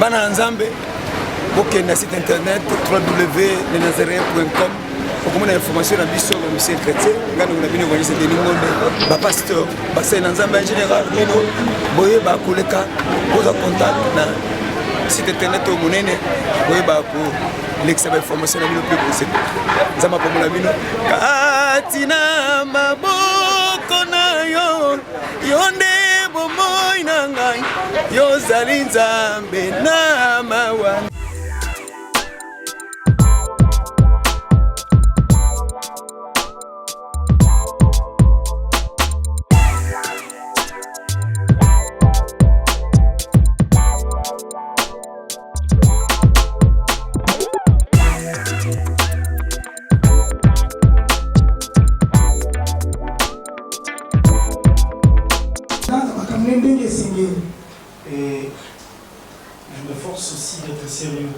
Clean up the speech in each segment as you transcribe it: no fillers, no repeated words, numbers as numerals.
bana nzambe OK na site internet www.lenazarien.com pour que information na biso ba monsieur chrétien ngana na bino vanisi de ngombe ba pasteur ba c'est nzambe en général bino boye ba koleka poza contact na site internet au monene boye ba ko l'exa ba information na bino plus possible nzamba pa mona bino katina maboko na yo yonde bomoy na ngai yo zali nzambe na mawa. Et je me force aussi d'être sérieux.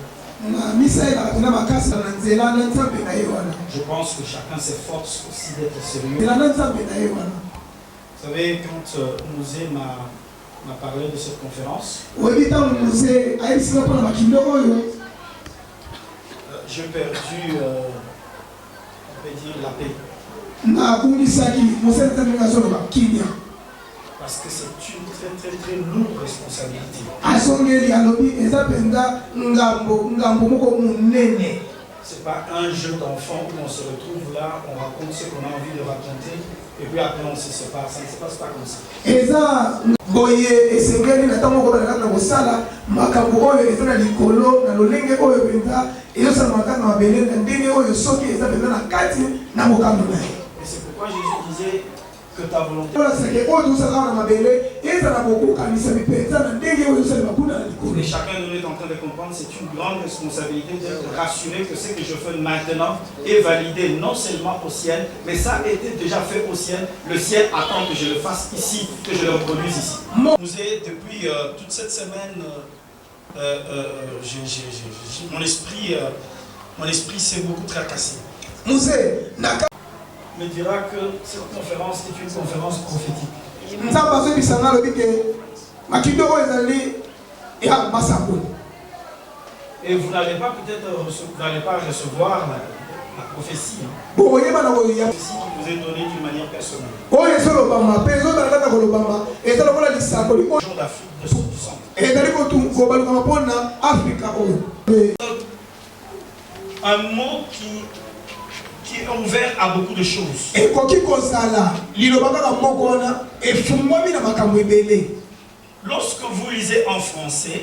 Je pense que chacun s'efforce aussi d'être sérieux. Vous savez, quand Mouzé m'a parlé de cette conférence, j'ai perdu, on peut dire, la paix. Parce que c'est une très très très lourde responsabilité. C'est pas un jeu d'enfant où on se retrouve là, on raconte ce qu'on a envie de raconter et puis après on se sépare. Ça ne se passe pas comme ça. Et c'est pourquoi Jésus disait que ta volonté. Et chacun de nous est en train de comprendre, c'est une grande responsabilité d'être rassuré que ce que je fais maintenant est validé non seulement au ciel, mais ça a été déjà fait au ciel. Le ciel attend que je le fasse ici, que je le reproduise ici. Vous avez depuis toute cette semaine, mon esprit s'est beaucoup tracassé. Me dira que cette conférence est une conférence prophétique. Et vous n'allez pas peut-être recevoir la prophétie. La prophétie qui vous est donnée d'une manière personnelle. Jour d'Afrique de sang. Un mot qui est ouvert à beaucoup de choses. Lorsque vous lisez en français,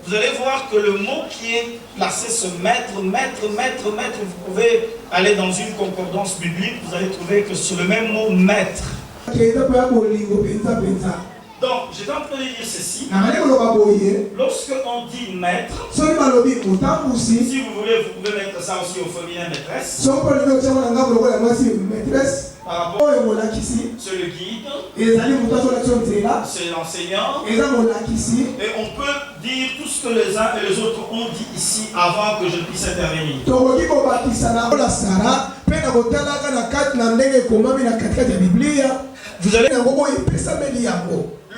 vous allez voir que le mot qui est placé, ce maître, vous pouvez aller dans une concordance biblique, vous allez trouver que sur le même mot maître. Donc, j'étais en train de dire ceci. Lorsque on dit maître, si vous voulez, vous pouvez mettre ça aussi au féminin maîtresse. Par rapport, c'est le guide, c'est l'enseignant. Et on peut dire tout ce que les uns et les autres ont dit ici avant que je puisse intervenir. Vous allez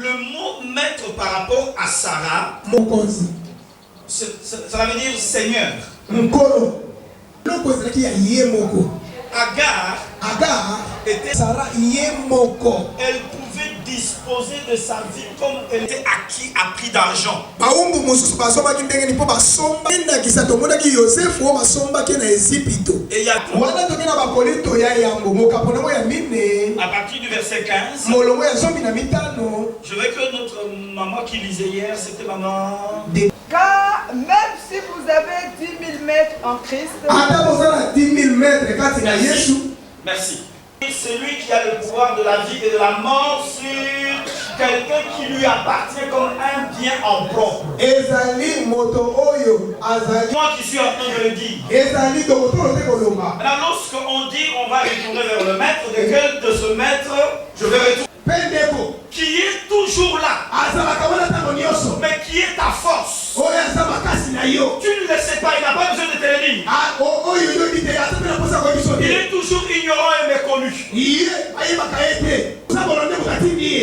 le mot maître par rapport à Sarah, ça veut dire Seigneur. Agar était Sarah Yemoko. Elle pouvait disposer de sa vie comme elle était appris d'argent. Et il y a à partir du verset 15, je veux que notre maman qui lisait hier, c'était maman. Car même si vous avez 10 000 mètres en Christ, merci. C'est lui qui a le pouvoir de la vie et de la mort sur quelqu'un qui lui appartient comme un bien en propre. Moi qui suis en train de le dire. Alors lorsqu'on dit on va retourner vers le maître, de ce maître, je vais retourner. Qui est toujours là, mais qui est ta force. Tu ne le sais pas, il n'a pas besoin de te le dire. Il est toujours ignorant et méconnu.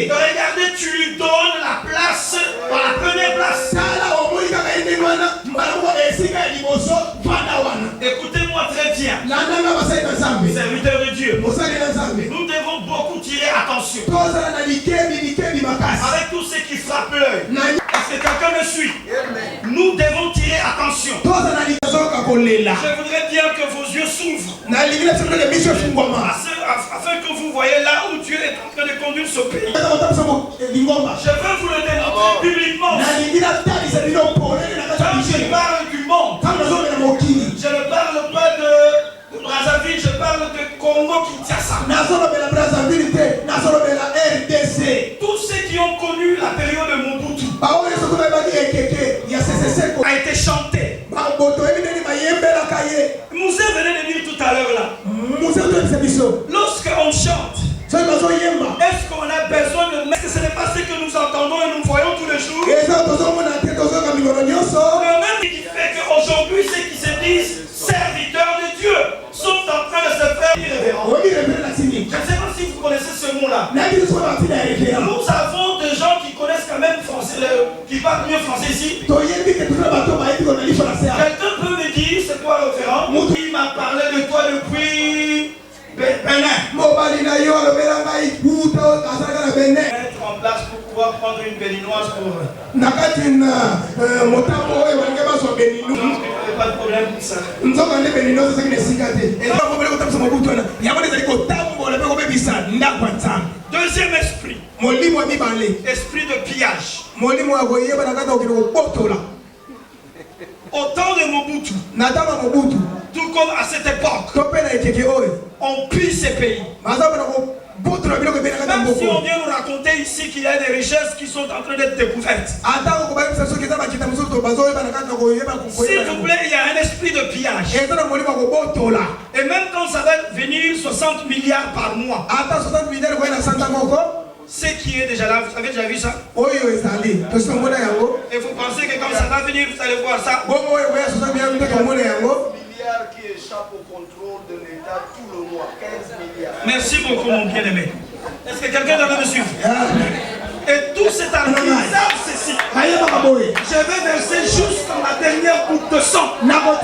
De regarder, tu lui donnes la place par la attention. Avec tout ce qui frappe l'œil. Est-ce que quelqu'un me suit? Nous devons tirer attention. Je voudrais bien que vos yeux s'ouvrent. Afin que vous voyez là où Dieu est en train de conduire ce pays. Je veux vous le démontrer publiquement. Quand je parle du monde, je ne parle pas de Brazzaville, je parle de Congo-Kinshasa. Tous ceux qui ont connu la période de Mobutu a été chanté. Moussé venait de dire tout à l'heure là. Lorsqu'on chante, est-ce qu'on a besoin de mettre? Ce n'est pas ce que nous entendons et nous voyons tous les jours. Le même qui fait qu'aujourd'hui ceux qui se disent serviteurs de Dieu sont en train de se faire irrévérents. Je ne sais pas si vous connaissez ce mot-là. Nous avons des gens qui connaissent quand même français, qui parlent mieux français ici. Quelqu'un peut me dire c'est quoi le référent? Il m'a parlé de toi depuis Bénin. Mettre en place pour pouvoir prendre une béninoise pour... Non, pas de problème pour ça. Deuxième esprit. Esprit de pillage. Au temps de Mobutu, tout comme à cette époque, on pille ces pays. Même si on vient nous raconter ici qu'il y a des richesses qui sont en train d'être découvertes. S'il vous plaît, il y a un esprit de pillage. Et même quand ça va venir 60 milliards par mois, ce qui est déjà là, vous avez déjà vu ça? Et vous pensez que quand ça va venir, vous allez voir ça? Qui échappe au contrôle de l'État tout le mois, 15 milliards. Merci beaucoup mon bien-aimé. Est-ce que quelqu'un doit me suivre? Et tout cet argent, ils savent ceci. Je vais verser juste dans la dernière goutte de sang. Pour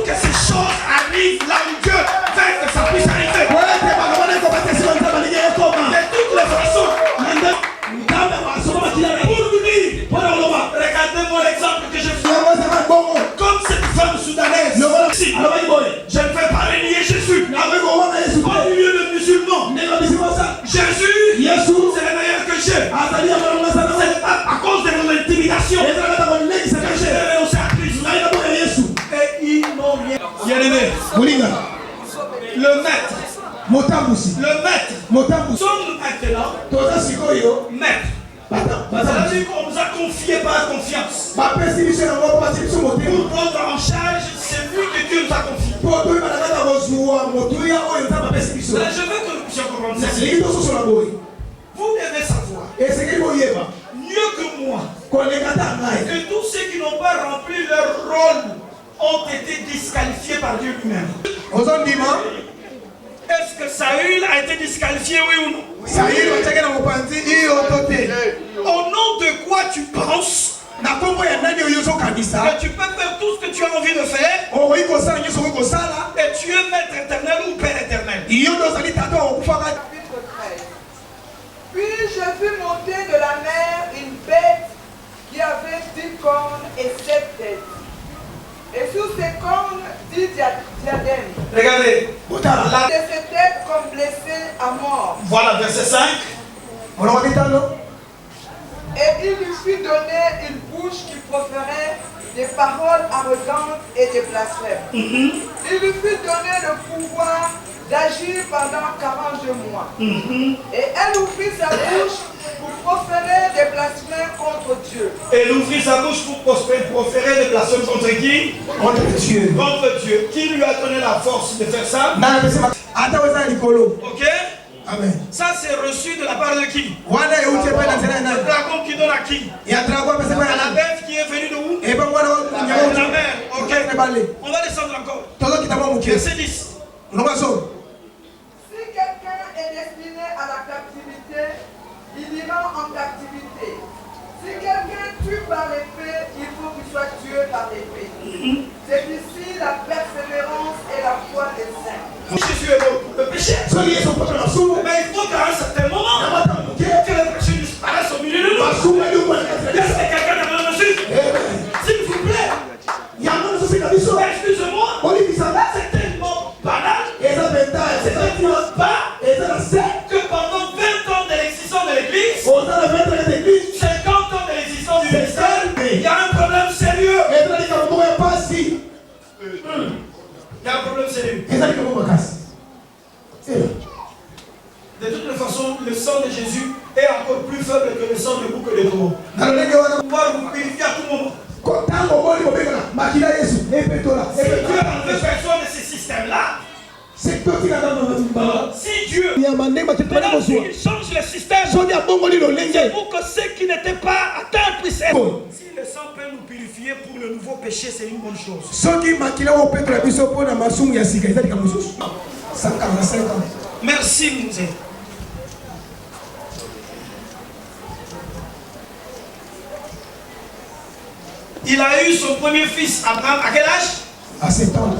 que ces choses arrivent là où Dieu veut que ça puisse arriver. De toutes les façons. Pour lui, regardez mon exemple que je fais. Comme cette femme soudanaise. Je ne vais pas renier Jésus. Au milieu de musulmans. Jésus, c'est le meilleur que j'ai. Ce n'est pas à cause de mon intimidation. Et ils n'ont rien. Bien-aimé. Le maître. Sommes maintenant maître. C'est-à-dire qu'on nous a confié par confiance. Pour prendre en charge celui que Dieu nous a confié. Je veux que nous puissions comprendre ça. Vous devez savoir mieux que moi que tous ceux qui n'ont pas rempli leur rôle ont été disqualifiés par Dieu lui-même. Est-ce que Saül a été disqualifié, oui ou non? Au nom de quoi tu penses que tu peux faire tout ce que tu as envie de faire et tu es maître éternel ou père éternel? Puis je vis monter de la mer une bête qui avait 10 cornes et 7 têtes. Et sous ces cornes 10 diadèmes. Regardez. De ces têtes comme blessés à mort. Voilà, verset 5. Et il lui fut donné une bouche qui proférait des paroles arrogantes et des blasphèmes. Il lui fut donné le pouvoir d'agir pendant 42 mois. Et elle ouvrit sa bouche pour proférer des blasphèmes contre Dieu. Elle ouvrit sa bouche pour proférer des blasphèmes contre qui? Contre Dieu. Contre Dieu. Qui lui a donné la force de faire ça? Ok? Amen. Ça c'est reçu de la part de qui? Le dragon qui donne à qui? À la bête qui est venue de où? De la mer. Ok. On va descendre encore. Verset 10. Si quelqu'un est destiné à la captivité, il ira en captivité. Si quelqu'un tue par l'épée, il faut qu'il soit tué par l'épée. C'est ici la persévérance et la foi des saints. Jésus est mort pour le péché. Mais Est-ce que quelqu'un a besoin de suivre? S'il vous plaît. Excusez-moi. C'est tellement banal. C'est tellement bas que pendant 20 ans de l'existence de l'église, 50 ans de l'existence du ministère, il y a un problème sérieux. Il y a un problème sérieux. De toutes les façons, le sang de Jésus est encore plus faible que le sang de bouc et de taureau. Pouvoir vous purifier à tout moment. Si Dieu a enlevé personne de ce système-là, si Dieu maintenant il change le système, c'est pour que ceux qui n'étaient pas atteints puissent être. Si le sang peut nous purifier pour le nouveau péché, c'est une bonne chose. 145 ans. Merci, Mouzé. Il a eu son premier fils, Abraham, à quel âge? À 70 ans.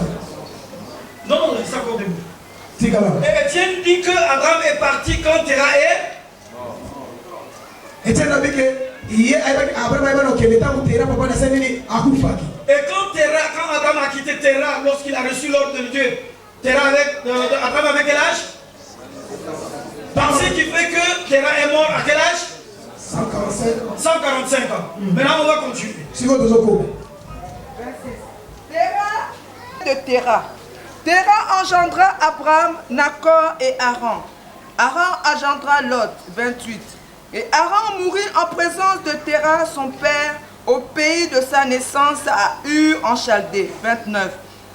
Non, il s'est encore debout. Et Étienne dit que Abraham est parti quand Terah est. Étienne a dit que Abraham et quand Abraham a quitté Terah, lorsqu'il a reçu l'ordre de Dieu, Abraham avait quel âge? Pensez qui fait que Terah est mort à quel âge? 145 ans. 145 ans. Maintenant, on va continuer. De Terah. Terah engendra Abraham, Nacor et Haran. Haran engendra Lot, 28. Et Haran mourut en présence de Terah, son père, au pays de sa naissance à Ur en Chaldée, 29.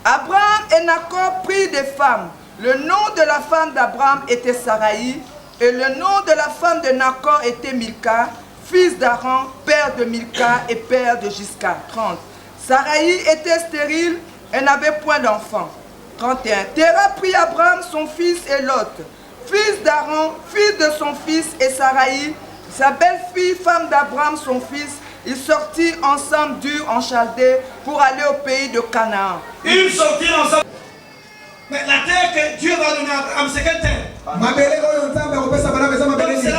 Abraham et Nacor prirent des femmes. Le nom de la femme d'Abraham était Saraï, et le nom de la femme de Nacor était Milka, fils d'Haran, père de Milka et père de Gisca. 30. Saraï était stérile et n'avait point d'enfant. 31. Terah prit Abraham son fils et Lot, fils d'Haran, fils de son fils, et Saraï, sa belle-fille, femme d'Abraham son fils. Ils sortirent ensemble d'Ur en Chaldée pour aller au pays de Canaan. Ils sortirent ensemble. Mais la terre que Dieu va donner à Abraham, c'est quelle terre? Donc cela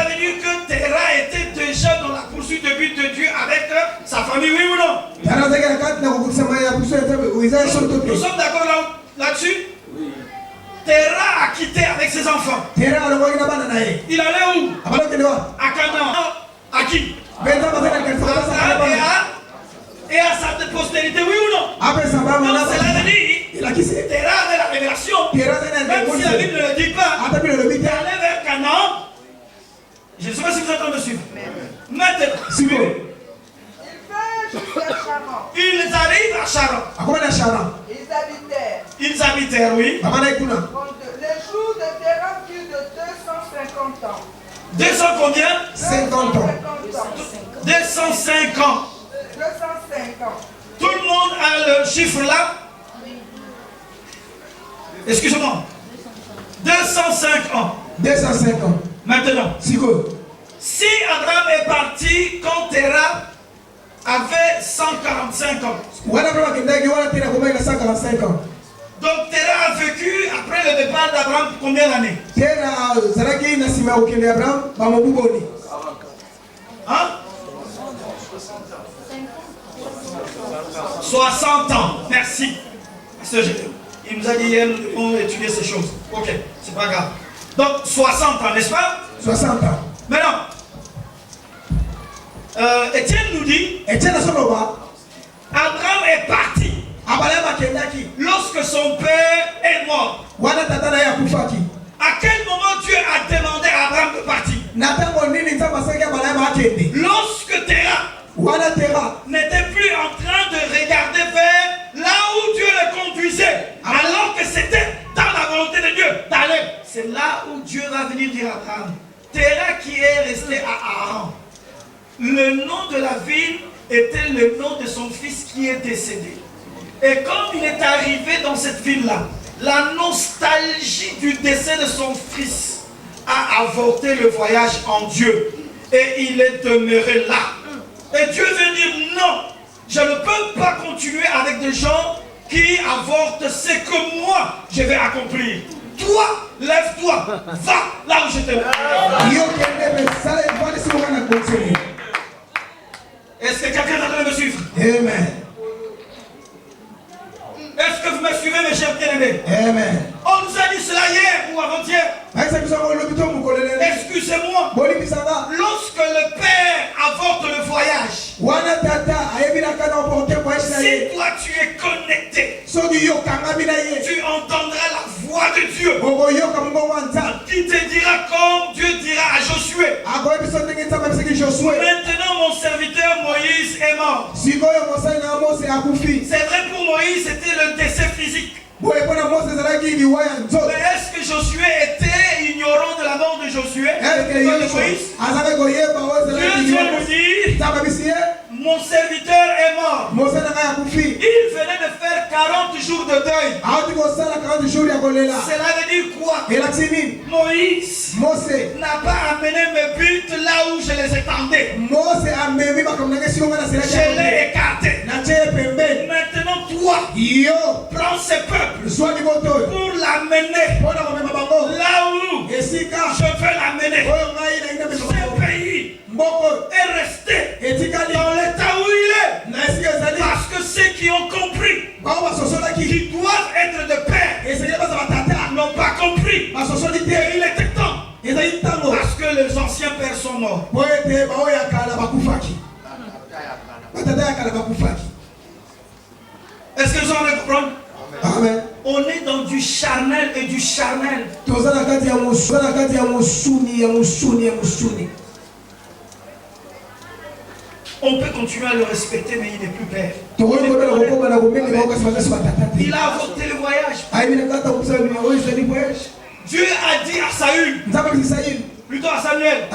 veut dire que Terah était déjà dans la poursuite de but de Dieu avec sa famille, oui ou non? Nous sommes d'accord là-dessus? Oui. Terah a quitté avec ses enfants. Il allait où? À Canaan. À qui? Et à sa postérité, oui ou non? Donc cela veut dire Terah avait la révélation. Même si la Bible ne le dit pas, il allait vers Canaan. Je ne sais pas si vous êtes en train de suivre. Maintenant, ils arrivent à Charan. Ils habitèrent, oui. Les jours de Terah furent de 250 ans. 200 combien? 50 ans. 205 ans. 205 ans. Tout le monde a le chiffre là? Excusez-moi. 205 ans. 205 ans. Maintenant, si Abraham est parti quand Terah avait 145 ans. Donc Terah a vécu après le départ d'Abraham combien d'années? Hein? 60 ans. Merci. Il nous a dit hier, nous devons étudier ces choses. Ok, c'est pas grave. Donc 60 ans, n'est-ce pas? 60 ans. Maintenant, Étienne nous dit, Abraham est parti lorsque son père est mort. À quel moment Dieu a demandé à Abraham de partir? Lorsque Terah n'était plus en train de regarder vers là où Dieu le conduisait, alors que c'était dans la volonté de Dieu d'aller. C'est là où Dieu va venir dire à Abraham. Terah qui est resté à Haran. Le nom de la ville était le nom de son fils qui est décédé. Et quand il est arrivé dans cette ville-là, la nostalgie du décès de son fils a avorté le voyage en Dieu. Et il est demeuré là. Et Dieu veut dire non, je ne peux pas continuer avec des gens qui avortent ce que moi je vais accomplir. Toi, lève-toi, va là où je te mets. Est-ce que quelqu'un est en train de me suivre? Amen. Est-ce que vous me suivez, mes chers bien-aimés? Amen. On nous a dit cela hier ou avant-hier. Excusez-moi. Lorsque le père avorte le voyage, si toi tu es connecté, tu entendras la voix de Dieu qui te dira comme Dieu dira à Josué. Maintenant mon serviteur Moïse est mort. C'est vrai pour Moïse, c'était le décès physique. Mais est-ce que Josué était ignorant de la mort de Josué? Dieu doit nous dire, mon serviteur est mort. Il venait de faire 40 jours de deuil. Cela veut dire quoi? Moïse n'a pas amené mes buts là où je les attendais. Je l'ai écarté. Maintenant toi, prends ce peuple pour l'amener là où je veux l'amener. Ce pays est resté dans l'état où il est. Parce que ceux qui ont compris qu'ils doivent être de paix n'ont pas compris. Et il était temps. Parce que les anciens pères sont morts. Est-ce que vous en comprenez? Amen. On est dans du charnel et du charnel. On peut continuer à le respecter, mais il n'est plus père. Il a avorté le voyage. Dieu a dit à Saül, plutôt à Samuel,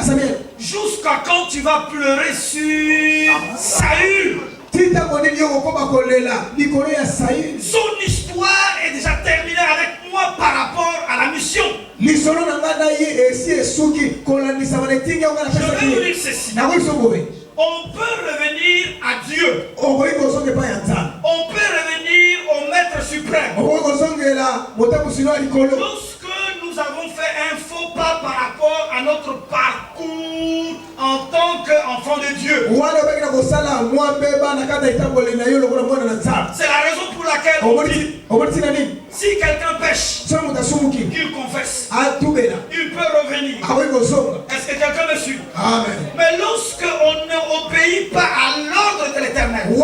jusqu'à quand tu vas pleurer sur Saül? Son histoire est déjà terminée avec moi par rapport à la mission. Je vais vous dire ceci. On peut revenir à Dieu. On peut revenir au Maître suprême. Lorsque nous avons fait un faux pas par rapport à notre parcours en tant qu'enfant de Dieu. C'est la raison pour laquelle on dit, si quelqu'un pêche, qu'il confesse, il peut revenir. Est-ce que quelqu'un me suit? Amen. Mais lorsque on n'obéit pas à l'ordre de l'Éternel, il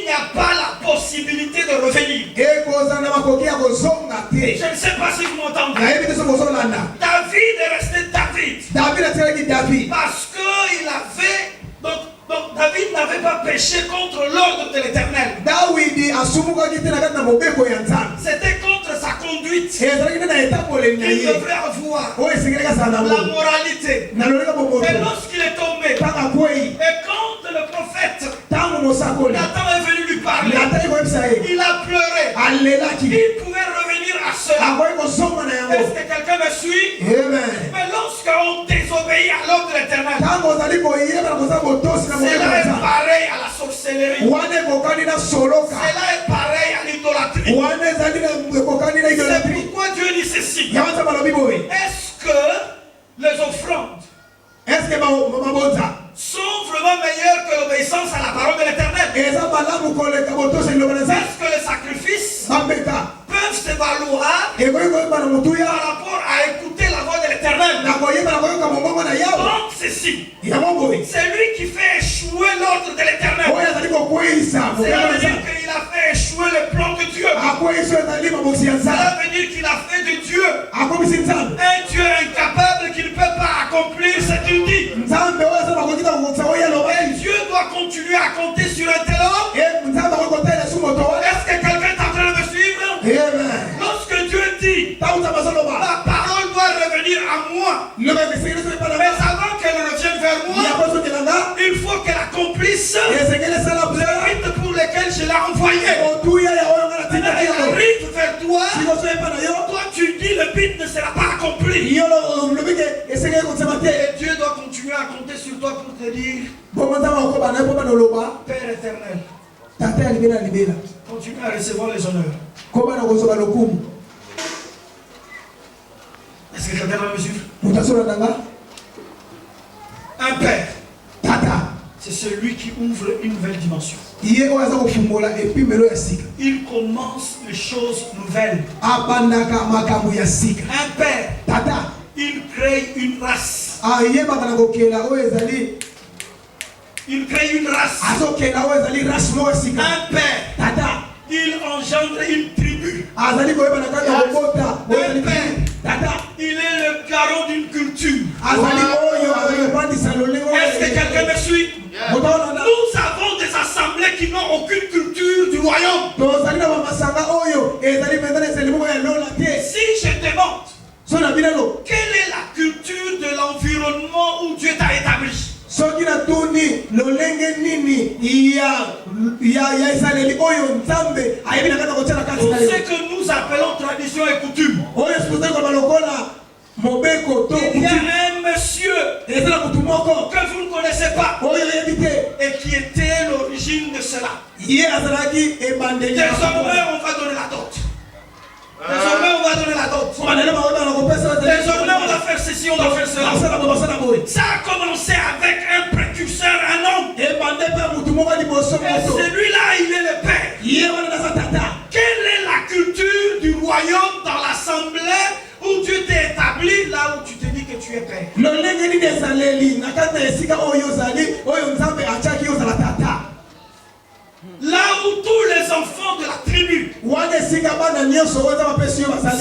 n'y a pas la possibilité de revenir. Je ne sais pas si vous m'entendez. David est resté David. Parce qu'il avait... Donc David n'avait pas péché contre l'ordre de l'Éternel. C'était contre sa conduite. Il devrait avoir la moralité. Mais lorsqu'il est tombé, et quand le prophète Nathan est venu lui parler, il a pleuré. Il pouvait revenir à cela. Est-ce que quelqu'un me suit? Mais lorsqu'on désobéit à l'ordre de l'Éternel, cela est pareil à la sorcellerie. Cela est pareil à l'idolâtrie. C'est pourquoi Dieu dit ceci. Est-ce que les offrandes sont vraiment meilleures que l'obéissance à la parole de l'Éternel? Est-ce que les sacrifices peuvent se valoir par rapport à écouter la voix de l'Éternel? Donc ceci, c'est lui qui fait échouer l'ordre de l'Éternel. Cela veut dire qu'il a fait échouer le plan de Dieu. Cela veut dire qu'il a fait de Dieu un Dieu incapable qui ne peut pas accomplir ce qu'il dit. Et Dieu doit continuer à compter sur un tel homme. Est-ce que quelqu'un est en train de me suivre? Lorsque Dieu dit, la parole doit revenir à moi. Mais avant qu'elle revienne vers moi, il faut qu'elle accomplisse le rite pour lequel je l'ai envoyé. Elle arrive vers toi. Toi tu dis le but ne sera pas accompli. Et Dieu doit continuer à compter sur toi pour te dire, Père éternel, continue à recevoir les honneurs. Est-ce que quelqu'un va me suivre? Un père c'est celui qui ouvre une nouvelle dimension. Il commence les choses nouvelles. Un père, il crée une race. Il crée une race. Un père, il engendre une tribu. Un père, il est le garant d'une culture. Est-ce que quelqu'un me suit? Nous avons des assemblées qui n'ont aucune culture du royaume. Si je demande, quelle est la culture de l'environnement où Dieu t'a établi? Ce que nous appelons tradition et coutume. Il y a un monsieur que vous ne connaissez pas et qui était l'origine de cela. Désormais, on va donner la dot. Désormais, on va donner la dot. Désormais, on va faire ceci, on va faire cela. Ça a commencé avec un précurseur, un homme. Et celui-là, il est le père. Quelle est la culture du royaume dans l'assemblée où Dieu t'est établi, là où tu te dis que tu es père? Là où tous les enfants de la tribu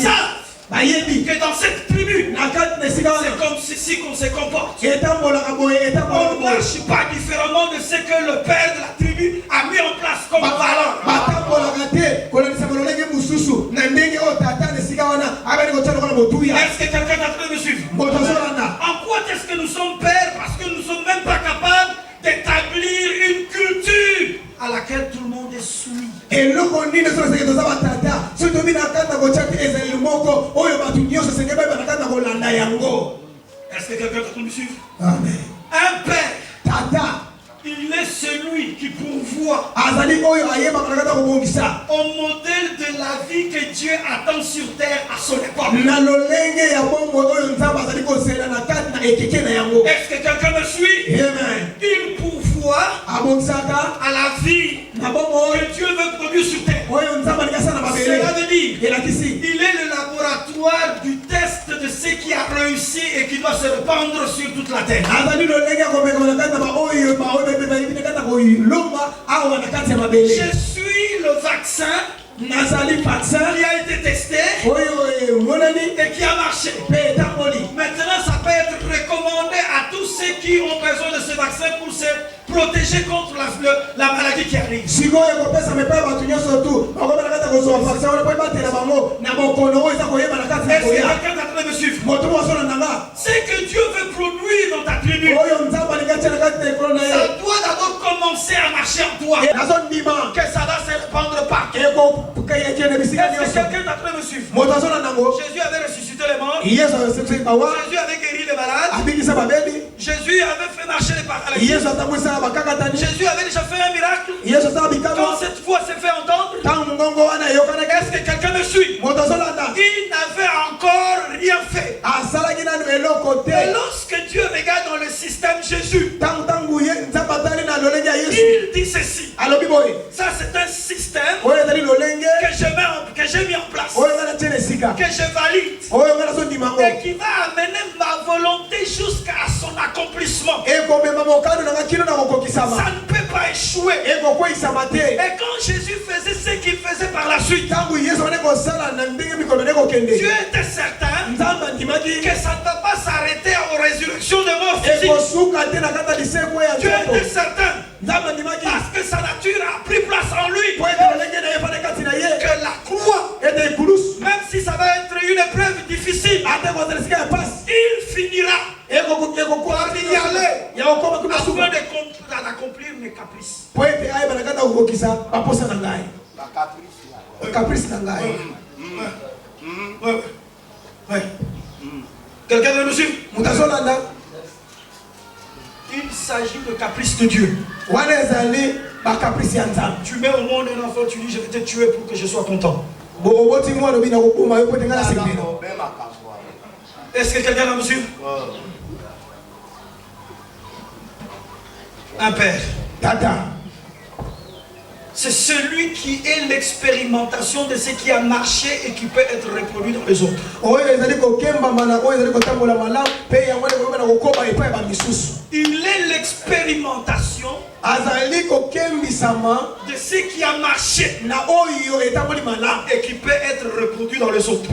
savent que dans cette tribu, c'est comme ceci qu'on se comporte. On ne marche pas différemment de ce que le père de la tribu a mis en place comme valeur. Est-ce que quelqu'un est en train de me suivre? En quoi est-ce que nous sommes pères? Parce que nous ne sommes même pas capables d'établir une culture à laquelle tout le monde est soumis. Est-ce que quelqu'un est en train de me suivre? Amen. Un père, il est celui qui pourvoit au modèle de la vie que Dieu attend sur terre à son époque. Est-ce que quelqu'un me suit? Amen. Il pourvoit à la vie que Dieu veut produire sur terre. Cela veut dire il est le laboratoire du test de ce qui a réussi et qui doit se répandre sur toute la terre. Je suis le vaccin qui a été testé et qui a marché. Maintenant, ça peut être recommandé à tous ceux qui ont besoin de ce vaccin pour se protéger contre la maladie qui arrive. Est-ce que quelqu'un est en train de me suivre? Ce que Dieu veut produire dans ta tribu, ça doit d'abord commencer à marcher en toi. Que ça va se répandre partout. Est-ce que quelqu'un est en train de me suivre? Jésus avait ressuscité les morts. Jésus avait guéri les malades. Jésus avait fait marcher les paralytiques. Jésus avait déjà fait un miracle. Quand cette voix s'est fait entendre, est-ce que quelqu'un me suit? Il n'avait encore rien fait. Et lorsque Dieu regarde dans le système Jésus, il dit ceci. Ça, c'est un système que j'ai mis en place, que je valide et qui va amener ma volonté jusqu'à son accomplissement. Ça ne peut pas échouer. Et quand Jésus faisait ce qu'il faisait par la suite, Dieu était certain que ça ne va pas s'arrêter aux résurrections de morts physiques. Dieu était certain parce que sa nature a pris place en lui que la croix, même si ça va être une épreuve difficile, il finira par y aller afin d'accomplir mes caprices. Quelqu'un veut me suivre? Il s'agit de caprice de Dieu. Tu mets au monde un enfant, tu dis je vais te tuer pour que je sois content. Est-ce que quelqu'un va me suivre? Un père. Tata. C'est celui qui est l'expérimentation de ce qui a marché et qui peut être reproduit dans les autres. Il est l'expérimentation de ce qui a marché et qui peut être reproduit dans les autres.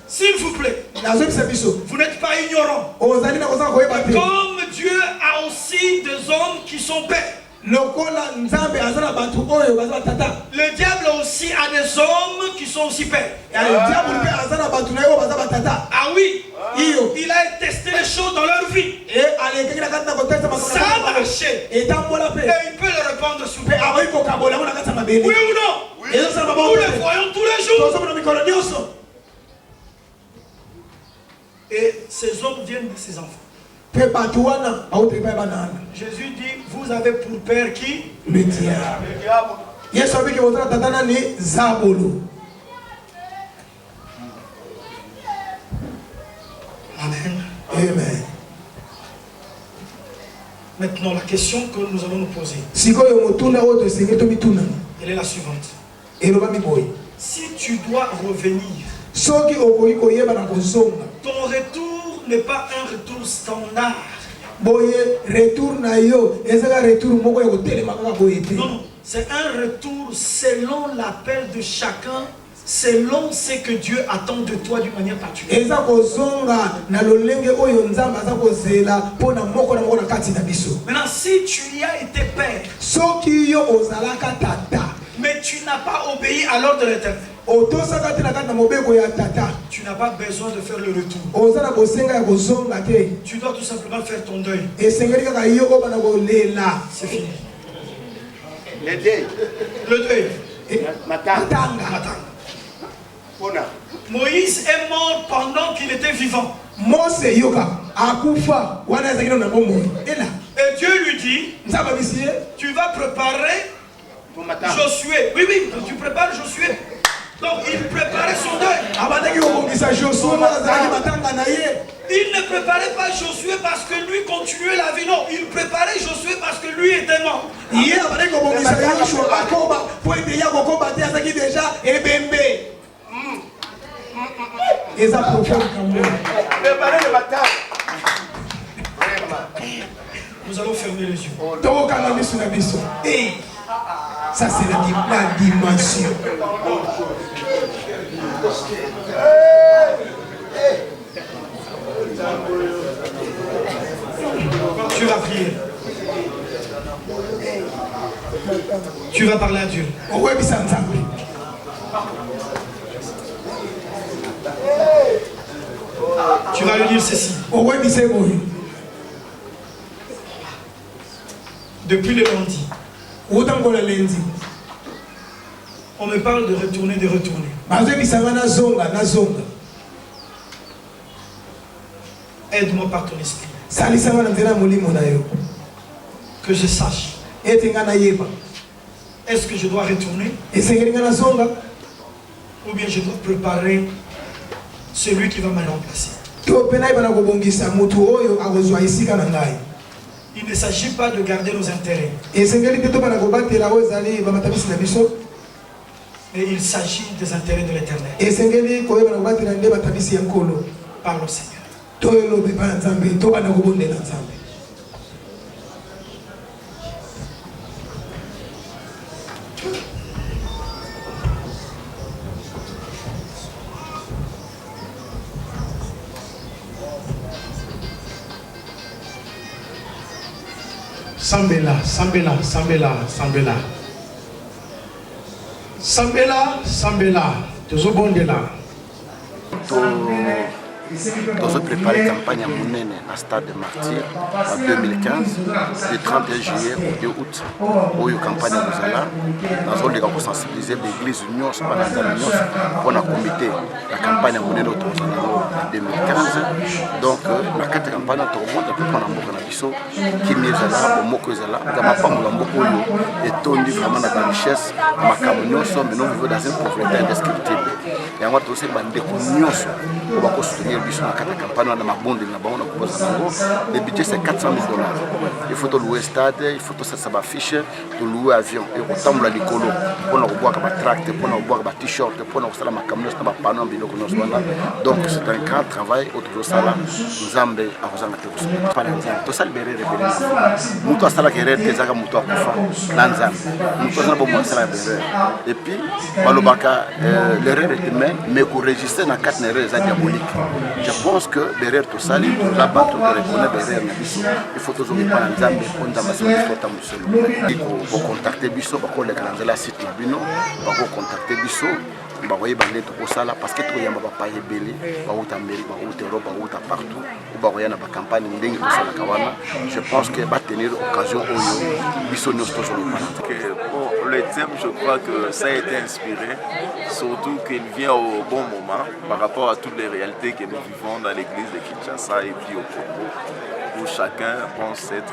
S'il vous plaît, vous n'êtes pas ignorant. Comme Dieu a aussi des hommes qui sont pères. Le diable aussi a des hommes qui sont aussi pères. Ah oui, il a testé les choses dans leur vie. Ça a marché. Et il peut le répandre sur vous. Oui ou non? Nous le voyons tous les jours. Et ces hommes viennent de ses enfants. Jésus dit, vous avez pour père qui? Le diable. Amen. Amen. Maintenant, la question que nous allons nous poser, elle est la suivante. Si tu dois revenir, ton retour n'est pas un retour standard. Non, c'est un retour selon l'appel de chacun, selon ce que Dieu attend de toi d'une manière particulière. Maintenant, si tu y as été père, mais tu n'as pas obéi à l'ordre de l'Éternel, tu n'as pas besoin de faire le retour. Tu dois tout simplement faire ton deuil. C'est fini. Le deuil. Matanga. Moïse est mort pendant qu'il était vivant. Et Dieu lui dit, tu vas préparer Josué. Oui, tu prépares Josué. Donc il préparait son deuil. Il ne préparait pas Josué parce que lui continuait la vie. Non, il préparait Josué parce que lui était mort. Nous allons fermer les yeux. Ça c'est la dimension. Tu vas prier. Tu vas parler à Dieu. Tu vas lui dire ceci. Depuis le lundi, on me parle de retourner. Aide-moi par ton esprit. Que je sache. Est-ce que je dois retourner? Ou bien je dois préparer celui qui va me remplacer? Il ne s'agit pas de garder nos intérêts. Mais il s'agit des intérêts de l'Éternel. Parle au Seigneur. Sambela. Nous avons préparé la campagne à Mounene à Stade de Martyr en 2015, du 31 juillet au 2 août. Où la campagne nous avons sensibilisé l'église Union pour la comité la campagne à Mounene en 2015. Donc, la carte campagne nous avons qui est là, au Moko Zala, dans ma femme, et tourné vraiment dans la richesse, ma camonio, mais nous vivons dans une pauvreté indescriptible. Et yango tose bandeko nyonso oyo bakosoutenir biso na kati ya campagne wana mabondeli na bango na kobosa bango. Le budget c'est 400 000 $. Il faut louer stade, il faut ça affiche, louer avion et kotambola likolo mpona kobwaka batracte, mpona kobwaka bat-shirt, mpona kosala makambo nyonso na bapano ya biloko nyonso wana. Donc c'est un grand travail oyo tozosala. Nzambe akozanga te kosala pala nzambe tosali berere ebele. Moto asalaka erreur te ezaka moto akufa na nzambe, moto azala bomoi asalaka berere. Et puis balobaka l'erreur est humaine mais koregistre na kati na erreur eza diabolique. Je pense que berere tosali toza bato toreconnait berere na biso. Il faut toujours parler nzambe po nzambe asala biso ta mosolo. Bakocontacte biso bakoleka na nzela site na bino bakocontacte biso bakoyeba ndenge tokosala parce que tokoyamba bapaya ebele bauta Amérique bauta Europe bauta partout ou bakoya na bacampagne ndenge tosalaka wana. Je pense que batenir occasion oyo biso nyonso tozolopana. Le thème, je crois que ça a été inspiré, surtout qu'il vient au bon moment par rapport à toutes les réalités que nous vivons dans l'église de Kinshasa et puis au Congo, où chacun pense être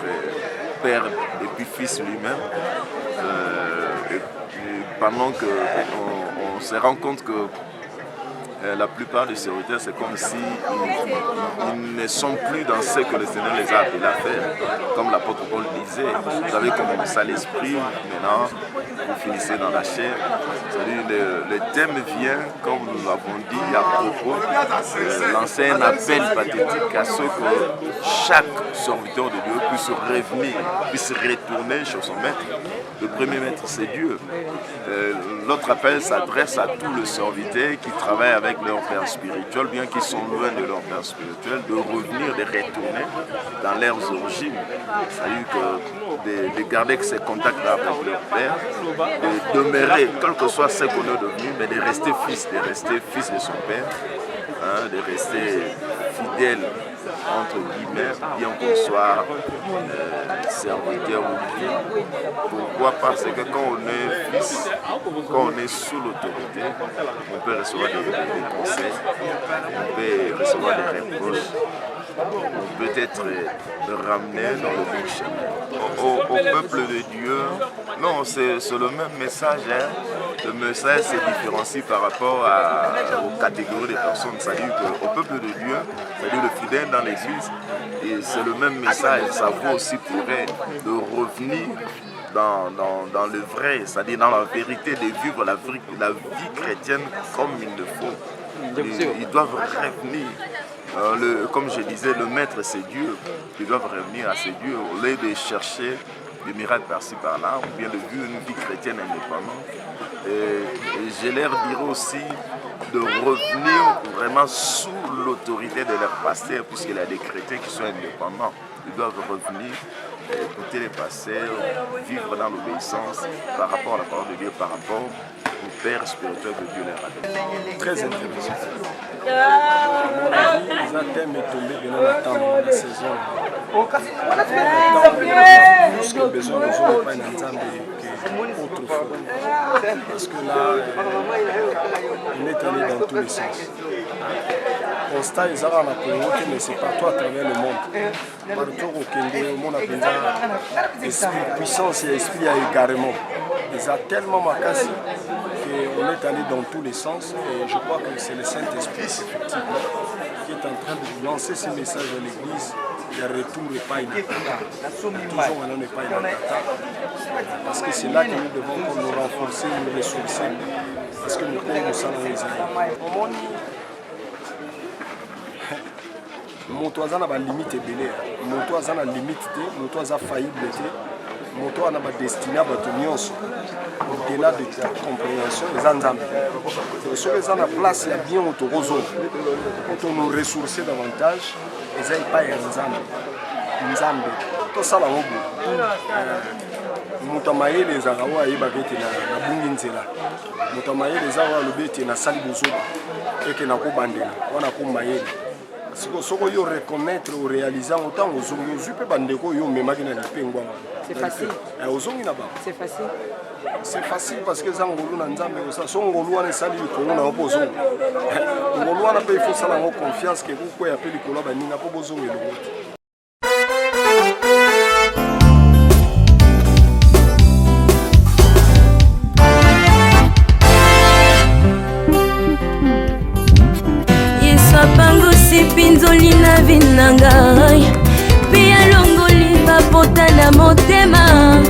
père et puis fils lui-même. Pendant qu'on se rend compte que la plupart des serviteurs, c'est comme si ils ne sont plus dans ce que le Seigneur les a appelés à faire. Comme l'apôtre Paul disait, vous avez commencé à l'esprit, maintenant vous finissez dans la chair. C'est-à-dire le thème vient, comme nous l'avons dit à propos, lancer un appel pathétique à ce que chaque serviteur de Dieu puisse revenir, puisse retourner chez son maître. Le premier maître, c'est Dieu. L'autre appel s'adresse à tous les serviteurs qui travaillent avec leur père spirituel, bien qu'ils sont loin de leur père spirituel, de revenir, de retourner dans leurs origines. C'est-à-dire de garder ces contacts avec leur père, de demeurer, quel que soit ce qu'on est devenu, mais de rester fils de son père, hein, de rester fidèle entre guillemets, bien qu'on soit serviteur ou bien. Pourquoi? Parce que quand on est fils, quand on est sous l'autorité, on peut recevoir des conseils, on peut recevoir des reproches, on peut être ramené dans le bon chemin. Au peuple de Dieu, non, c'est le même message. Hein. Le message se différencie par rapport aux catégories de personnes. C'est-à-dire qu'au peuple de Dieu, c'est-à-dire le fidèle dans l'église, et c'est le même message. Ça vaut aussi pour eux de revenir dans le vrai, c'est-à-dire dans la vérité, de vivre la vie chrétienne comme il le faut. Ils doivent revenir. Comme je disais, le maître c'est Dieu. Ils doivent revenir à ces dieux au lieu de chercher des miracles par-ci par-là, ou bien de vivre une vie chrétienne indépendante. Et je leur dirais aussi de revenir vraiment sous l'autorité de leur pasteur, puisqu'il y a des chrétiens qui sont indépendants. Ils doivent revenir, écouter les pasteurs, vivre dans l'obéissance par rapport à la parole de Dieu, par rapport au Père spirituel de Dieu leur a. Très intéressant. À mon avis, les thèmes est tombé pendant le temps de la saison. Plus que besoin de jouer pas une ensemble qu'autrefois. Parce que là, on est allé dans tous les sens. Constat, ils ont la communauté, mais c'est partout à travers le monde. Partout au Kenya, au monde a esprit puissance et esprit à égarement. Ils ont tellement marqué qu'on est allé dans tous les sens et je crois que c'est le Saint-Esprit effectivement qui est en train de lancer ce message à l'Église. Il y a retour et pas inattendu. Toujours maintenant n'est pas inattendu. Parce que c'est là que nous devons nous renforcer, nous ressourcer. Parce que nous pouvons nous saluer les amis. Moto aza na ba limite ebele, moto aza na limite te, moto aza faillible te, moto ana ba destiné à bato nyonso. Au-delà de ta compréhension, eza nzambe. Soki eza na place ya bien otokozo, pour nous ressourcer davantage, eza epai ya nzambe. Nzambe. Tosala ngobo. Moto mayele ezaka oyo ayebaka ete na bungi nzela. Moto mayele eza oyo alobi ete nasali bozoba eke nakobandela wana komayele. Soko yo reconnaître ou réaliser autant aux ongos super bandeko yo memaki na lipengwa. C'est facile. Ozongi na ba. C'est facile. C'est facile parce que zangolu na nzambe osa songolu wana sali ko na opozo. Ngolu wana pe il faut sala ngo confiance que ko ya pe likolo ba ninga po bozongi lo. Yesu apangusi pinzoli na vinangai Pia longoli bapota na motema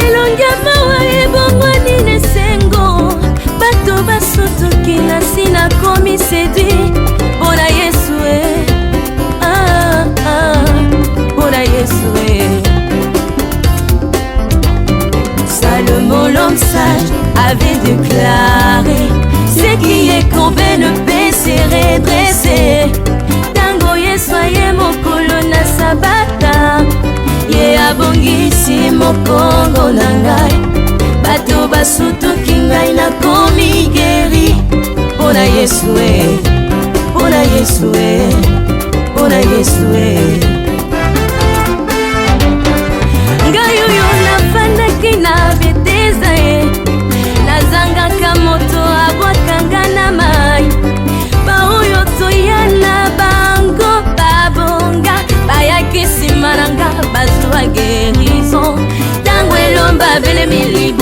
Elongia mawa ebongwani nesengo Bato basutuki na sina komi séduit Bona Yesu Bona Yesu Salomon l'homme sage avait déclaré Ce qui est courbé ne peut se redresser Tango Yesu aye mokolo na sabata Ye abongisi mokongo na ngai Bato basutuki ngai na komi geri Bona Yesu Bona Yesu Bona Yesu Ngai oyo nafandaki na beteza Nazangaka moto abwakanga na mai Baoyo toyana bango babonga Bayaki nsima nanga bazwa guérison Tango elomba belemi libo